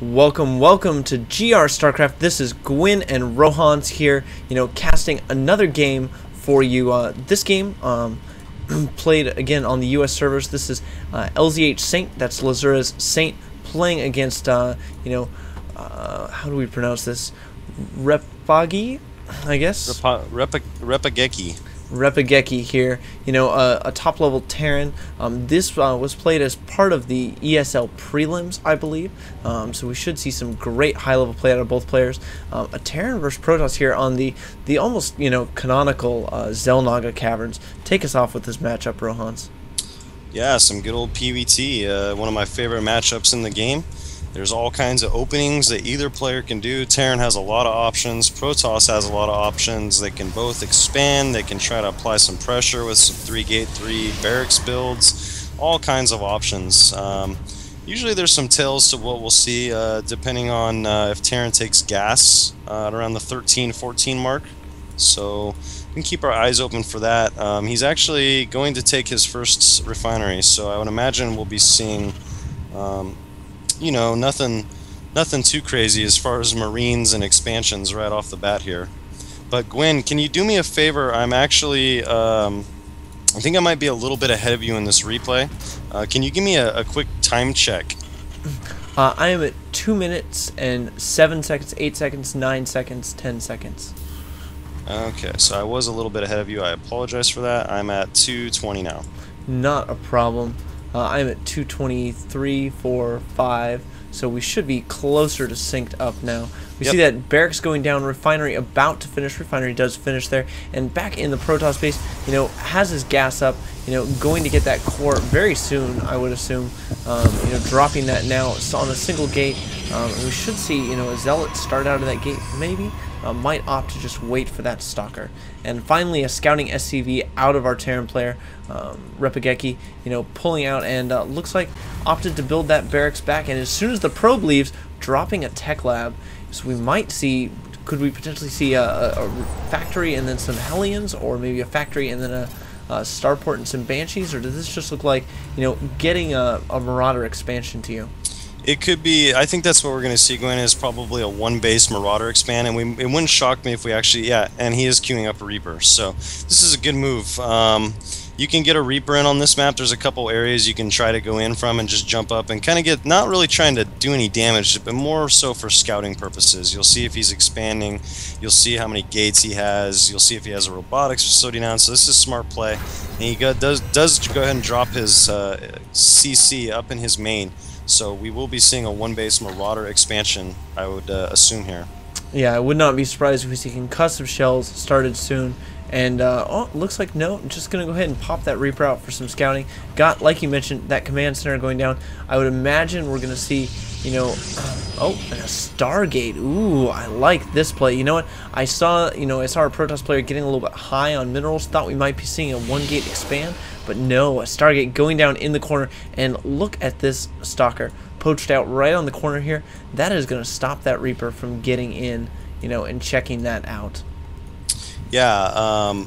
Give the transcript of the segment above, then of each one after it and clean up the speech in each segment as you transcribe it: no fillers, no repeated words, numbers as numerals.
Welcome to GR StarCraft. This is Gwyn and Rohan's here, casting another game for you. This game played again on the US servers. This is LzHsAint, that's LzHsAint, playing against how do we pronounce this? Reppageki, I guess. Reppageki. Reppageki here, a top-level Terran. This was played as part of the ESL prelims, I believe, so we should see some great high-level play out of both players. A Terran versus Protoss here on the almost, canonical Xel'Naga Caverns. Take us off with this matchup, Rohans. Yeah, some good old PvT, one of my favorite matchups in the game. There's all kinds of openings that either player can do. Terran has a lot of options. Protoss has a lot of options. They can both expand. They can try to apply some pressure with some 3-gate 3 barracks builds. All kinds of options. Usually there's some tails to what we'll see depending on if Terran takes gas at around the 13-14 mark. So we can keep our eyes open for that. He's actually going to take his first refinery, so I would imagine we'll be seeing nothing too crazy as far as Marines and expansions right off the bat here. But Gwyn, can you do me a favor? I'm actually, I think I might be a little bit ahead of you in this replay. Can you give me a quick time check? I am at 2 minutes and 7 seconds, 8 seconds, 9 seconds, 10 seconds. Okay, so I was a little bit ahead of you. I apologize for that. I'm at 2:20 now. Not a problem. I'm at 2:23, 4, 5, so we should be closer to synced up now. We see that barracks going down, refinery about to finish. Refinery does finish there, and back in the Protoss base, has his gas up, going to get that core very soon, I would assume. Dropping that now on a single gate. We should see, a Zealot start out of that gate, maybe. Might opt to just wait for that stalker. And finally, a scouting SCV out of our Terran player, Reppageki, pulling out, and looks like opted to build that barracks back. And as soon as the probe leaves, dropping a tech lab. So we might see, could we potentially see a factory and then some Hellions, or maybe a factory and then a starport and some Banshees, or does this just look like, getting a Marauder expansion to you? It could be. I think that's what we're going to see, Gwen, is probably a one-base Marauder expand, and it wouldn't shock me if we actually, and he is queuing up a Reaper, so this is a good move. You can get a Reaper in on this map. There's a couple areas you can try to go in from and just jump up and kind of get, not really trying to do any damage, but more so for scouting purposes. You'll see if he's expanding, you'll see how many gates he has, you'll see if he has a robotics facility now, so this is smart play. And he does go ahead and drop his CC up in his main. So we will be seeing a one-base Marauder expansion, I would assume here. Yeah, I would not be surprised if we see concussive shells started soon. And, oh, looks like no, I'm just going to go ahead and pop that Reaper out for some scouting. Got, like you mentioned, that command center going down. I would imagine we're going to see, oh, and a Stargate. Ooh, I like this play. You know what? I saw our Protoss player getting a little bit high on minerals. Thought we might be seeing a one-gate expand. But no, a Stargate going down in the corner, and look at this Stalker poached out right on the corner here. That is going to stop that Reaper from getting in, and checking that out. Yeah,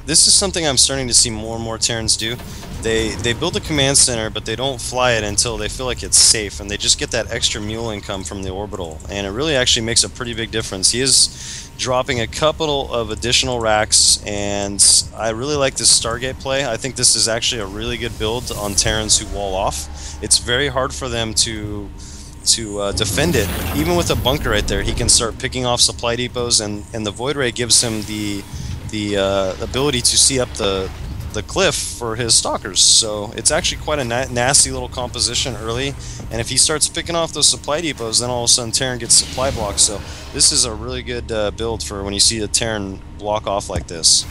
this is something I'm starting to see more and more Terrans do. They build a command center, but they don't fly it until they feel like it's safe, and they just get that extra mule income from the orbital, and it really actually makes a pretty big difference. He is dropping a couple of additional racks, and I really like this Stargate play. I think this is actually a really good build on Terrans who wall off. It's very hard for them to defend it. Even with a bunker right there, he can start picking off supply depots, and the Void Ray gives him the ability to see up the cliff for his stalkers. So it's actually quite a nasty little composition early, and if he starts picking off those supply depots, then all of a sudden Terran gets supply blocks. So this is a really good build for when you see a Terran block off like this.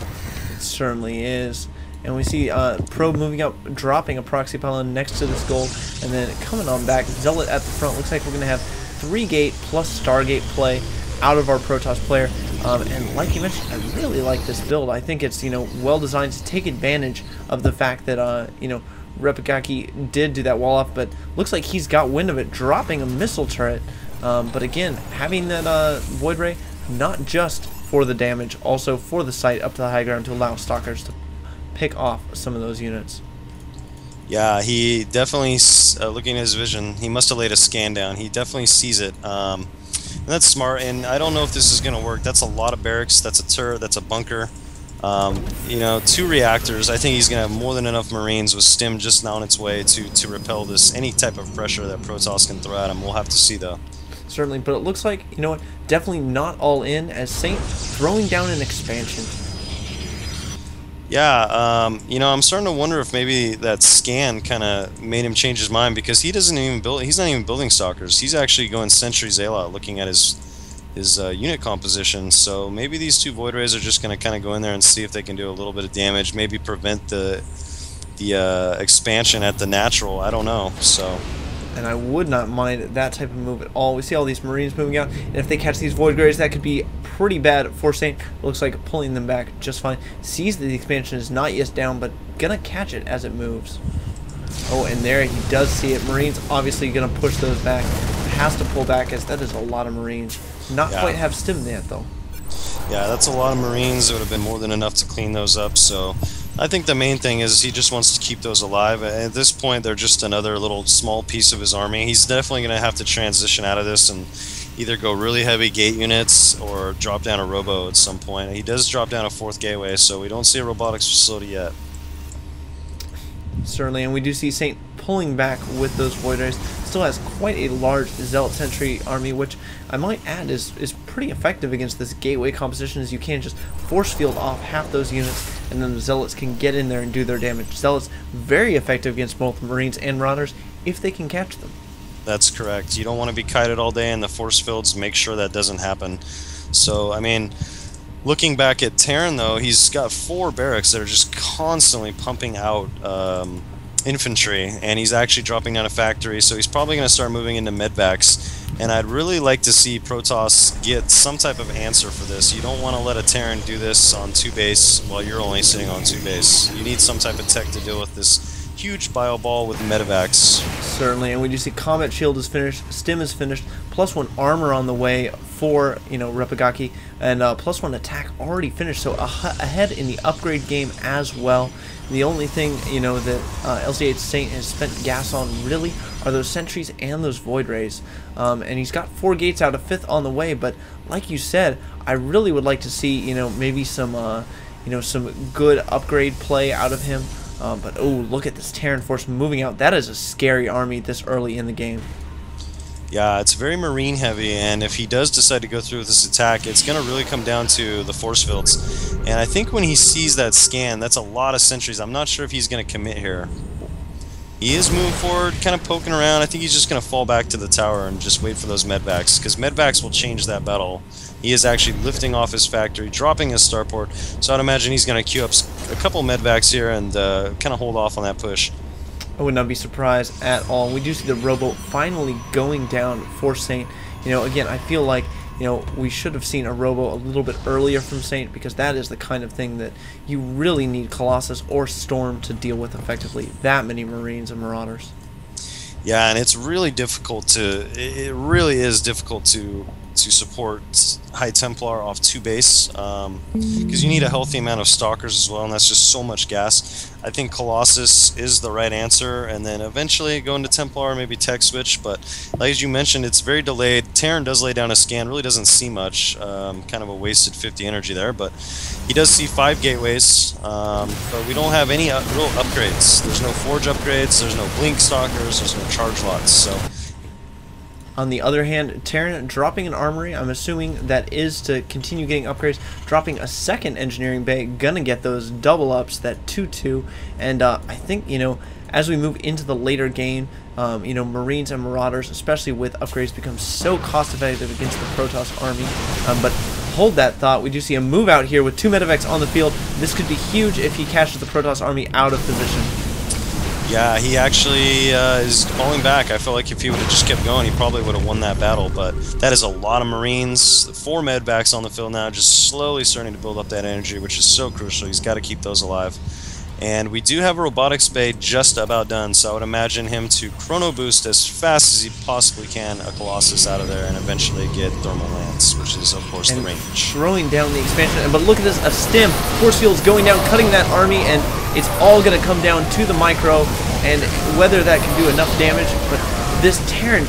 It certainly is. And we see Probe moving up, dropping a proxy pylon next to this gold, and then coming on back. Zealot at the front. Looks like we're going to have 3-gate plus Stargate play out of our Protoss player. And like you mentioned, I really like this build. I think it's, well designed to take advantage of the fact that, Reppageki did do that wall off, but looks like he's got wind of it, dropping a missile turret. But again, having that Void Ray, not just for the damage, also for the sight up to the high ground to allow stalkers to pick off some of those units. Yeah, he definitely looking at his vision, he must have laid a scan down. He definitely sees it. And that's smart, and I don't know if this is going to work. That's a lot of barracks, that's a turret, that's a bunker. You know, 2 reactors. I think he's going to have more than enough Marines with Stim just on its way to repel this, any type of pressure that Protoss can throw at him. We'll have to see, though. Certainly, but it looks like, you know what, definitely not all in, as Saint throwing down an expansion. Yeah, you know, I'm starting to wonder if maybe that scan kind of made him change his mind, because he doesn't even build. He's not even building stalkers. He's actually going Sentry Zayla, looking at his unit composition. So maybe these 2 Void Rays are just going to kind of go in there and see if they can do a little bit of damage. Maybe prevent the expansion at the natural. I don't know. So. And I would not mind that type of move at all. We see all these Marines moving out, and if they catch these Void Grays, that could be pretty bad for Saint. Looks like pulling them back just fine. Sees that the expansion is not yet down, but gonna catch it as it moves. Oh, and there he does see it. Marines obviously gonna push those back. Has to pull back, as that is a lot of Marines. Not quite have Stim yet, though. Yeah, that's a lot of Marines. It would have been more than enough to clean those up, so I think the main thing is he just wants to keep those alive. At this point, they're just another little small piece of his army. He's definitely going to have to transition out of this and either go really heavy gate units or drop down a robo at some point. He does drop down a 4th gateway, so we don't see a robotics facility yet. Certainly, and we do see Saint pulling back with those Void Rays. Still has quite a large Zealot Sentry army, which I might add is pretty effective against this gateway composition, as you can just force field off half those units, and then the Zealots can get in there and do their damage. Zealots very effective against both Marines and Marauders if they can catch them. That's correct. You don't want to be kited all day in the force fields. Make sure that doesn't happen. So, I mean, looking back at Terran, though, he's got 4 barracks that are just constantly pumping out infantry, and he's actually dropping down a factory, so he's probably going to start moving into medvacs. And I'd really like to see Protoss get some type of answer for this. You don't want to let a Terran do this on 2 base while you're only sitting on 2 base. You need some type of tech to deal with this huge bio ball with medevacs. Certainly, and we do see Combat Shield is finished, Stim is finished, +1 armor on the way for, you know, Reppageki, and +1 attack already finished, so ahead in the upgrade game as well. The only thing, you know, that LzHsAint has spent gas on really are those sentries and those Void Rays, and he's got 4 gates out, a 5th on the way. But like you said, I really would like to see, you know, maybe some, you know, some good upgrade play out of him. But oh, look at this Terran force moving out. That is a scary army this early in the game. Yeah, it's very Marine heavy, and if he does decide to go through with this attack, it's going to really come down to the force fields. And I think when he sees that scan, that's a lot of sentries. I'm not sure if he's going to commit here. He is moving forward, kind of poking around. I think he's just going to fall back to the tower and just wait for those medvacs, because medvacs will change that battle. He is actually lifting off his factory, dropping his starport, so I'd imagine he's going to queue up a couple medvacs here and kind of hold off on that push. I would not be surprised at all. We do see the rowboat finally going down for Saint. You know, again, I feel like, you know, we should have seen a rowboat a little bit earlier from Saint, because that is the kind of thing that you really need Colossus or Storm to deal with effectively. That many Marines and Marauders. Yeah, and it's really difficult to, it really is difficult to support High Templar off 2 base, because you need a healthy amount of stalkers as well, and that's just so much gas. I think Colossus is the right answer, and then eventually go into Templar, maybe tech switch, but like as you mentioned, it's very delayed. Terran does lay down a scan, really doesn't see much, kind of a wasted 50 energy there, but he does see 5 gateways, but we don't have any real upgrades. There's no forge upgrades, there's no blink stalkers, there's no charge lots, so... On the other hand, Terran dropping an armory, I'm assuming that is to continue getting upgrades, dropping a 2nd engineering bay, gonna get those double ups, that 2-2, and I think, you know, as we move into the later game, you know, Marines and Marauders, especially with upgrades, become so cost effective against the Protoss army, but hold that thought, we do see a move out here with 2 medevacs on the field. This could be huge if he catches the Protoss army out of position. Yeah, he actually is falling back. I feel like if he would have just kept going, he probably would have won that battle, but that is a lot of Marines. 4 medvacs on the field now, just slowly starting to build up that energy, which is so crucial. He's got to keep those alive. And we do have a robotics bay just about done, so I would imagine him to chrono boost as fast as he possibly can a Colossus out of there and eventually get Thermal Lance, which is, of course, the range. Throwing down the expansion. But look at this, a stim. Force field's going down, cutting that army, and it's all going to come down to the micro, and whether that can do enough damage, but this Terran